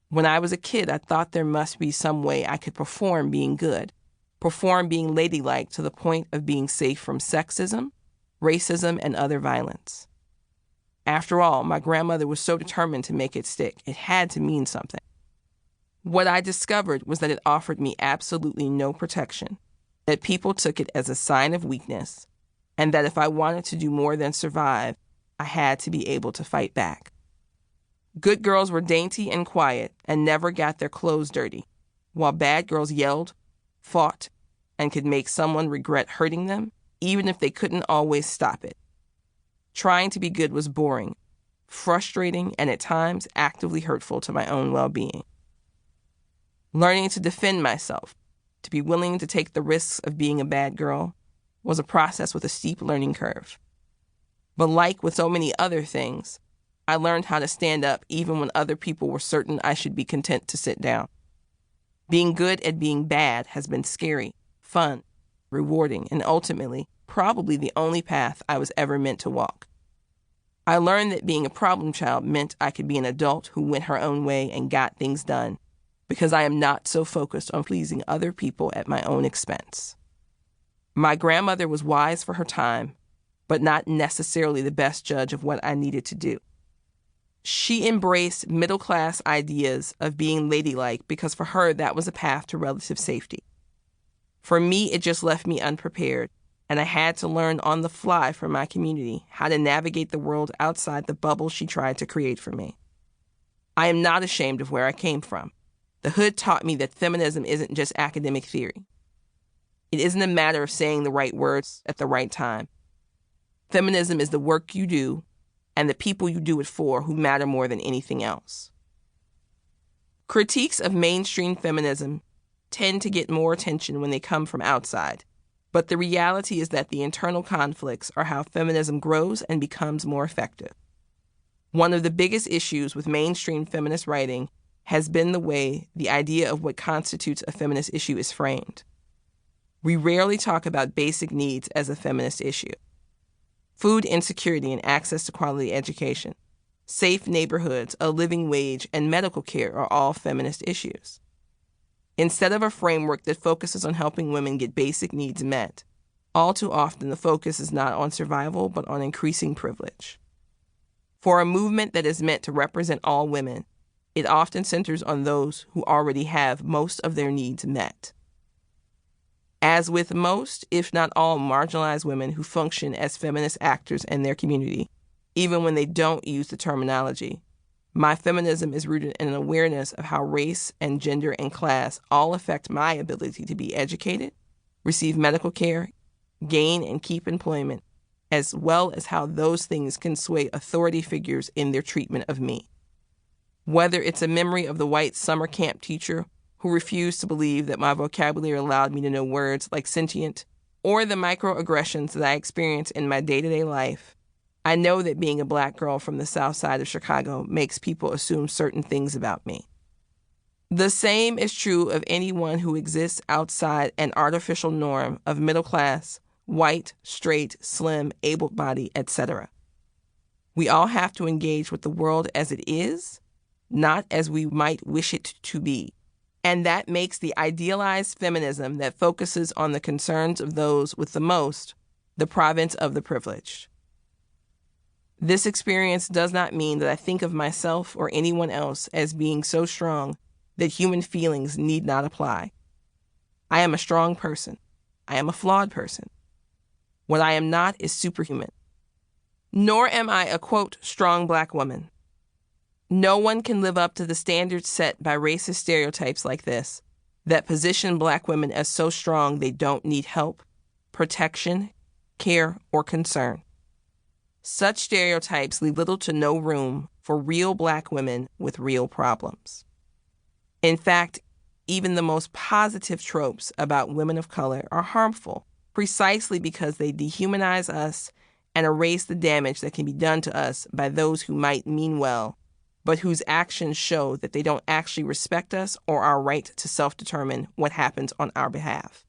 When I was a kid, I thought there must be some way I could perform being good, perform being ladylike to the point of being safe from sexism, racism, and other violence. After all, my grandmother was so determined to make it stick, it had to mean something. What I discovered was that it offered me absolutely no protection, that people took it as a sign of weakness, and that if I wanted to do more than survive, I had to be able to fight back. Good girls were dainty and quiet and never got their clothes dirty, while bad girls yelled, fought, and could make someone regret hurting them, even if they couldn't always stop it. Trying to be good was boring, frustrating, and at times actively hurtful to my own well-being. Learning to defend myself, to be willing to take the risks of being a bad girl, was a process with a steep learning curve. But like with so many other things, I learned how to stand up even when other people were certain I should be content to sit down. Being good at being bad has been scary, fun, rewarding, and ultimately, probably the only path I was ever meant to walk. I learned that being a problem child meant I could be an adult who went her own way and got things done, because I am not so focused on pleasing other people at my own expense. My grandmother was wise for her time, but not necessarily the best judge of what I needed to do. She embraced middle-class ideas of being ladylike because for her that was a path to relative safety. For me, it just left me unprepared, and I had to learn on the fly from my community how to navigate the world outside the bubble she tried to create for me. I am not ashamed of where I came from. The hood taught me that feminism isn't just academic theory. It isn't a matter of saying the right words at the right time. Feminism is the work you do and the people you do it for who matter more than anything else. Critiques of mainstream feminism tend to get more attention when they come from outside, but the reality is that the internal conflicts are how feminism grows and becomes more effective. One of the biggest issues with mainstream feminist writing has been the way the idea of what constitutes a feminist issue is framed. We rarely talk about basic needs as a feminist issue. Food insecurity and access to quality education, safe neighborhoods, a living wage, and medical care are all feminist issues. Instead of a framework that focuses on helping women get basic needs met, all too often the focus is not on survival but on increasing privilege. For a movement that is meant to represent all women, it often centers on those who already have most of their needs met. As with most, if not all, marginalized women who function as feminist actors in their community, even when they don't use the terminology, my feminism is rooted in an awareness of how race and gender and class all affect my ability to be educated, receive medical care, gain and keep employment, as well as how those things can sway authority figures in their treatment of me. Whether it's a memory of the white summer camp teacher who refused to believe that my vocabulary allowed me to know words like sentient, or the microaggressions that I experience in my day-to-day life, I know that being a Black girl from the South Side of Chicago makes people assume certain things about me. The same is true of anyone who exists outside an artificial norm of middle class, white, straight, slim, able-bodied, etc. We all have to engage with the world as it is, not as we might wish it to be. And that makes the idealized feminism that focuses on the concerns of those with the most the province of the privileged. This experience does not mean that I think of myself or anyone else as being so strong that human feelings need not apply. I am a strong person. I am a flawed person. What I am not is superhuman. Nor am I a, quote, strong Black woman. No one can live up to the standards set by racist stereotypes like this that position Black women as so strong they don't need help, protection, care, or concern. Such stereotypes leave little to no room for real Black women with real problems. In fact, even the most positive tropes about women of color are harmful precisely because they dehumanize us and erase the damage that can be done to us by those who might mean well, but whose actions show that they don't actually respect us or our right to self-determine what happens on our behalf.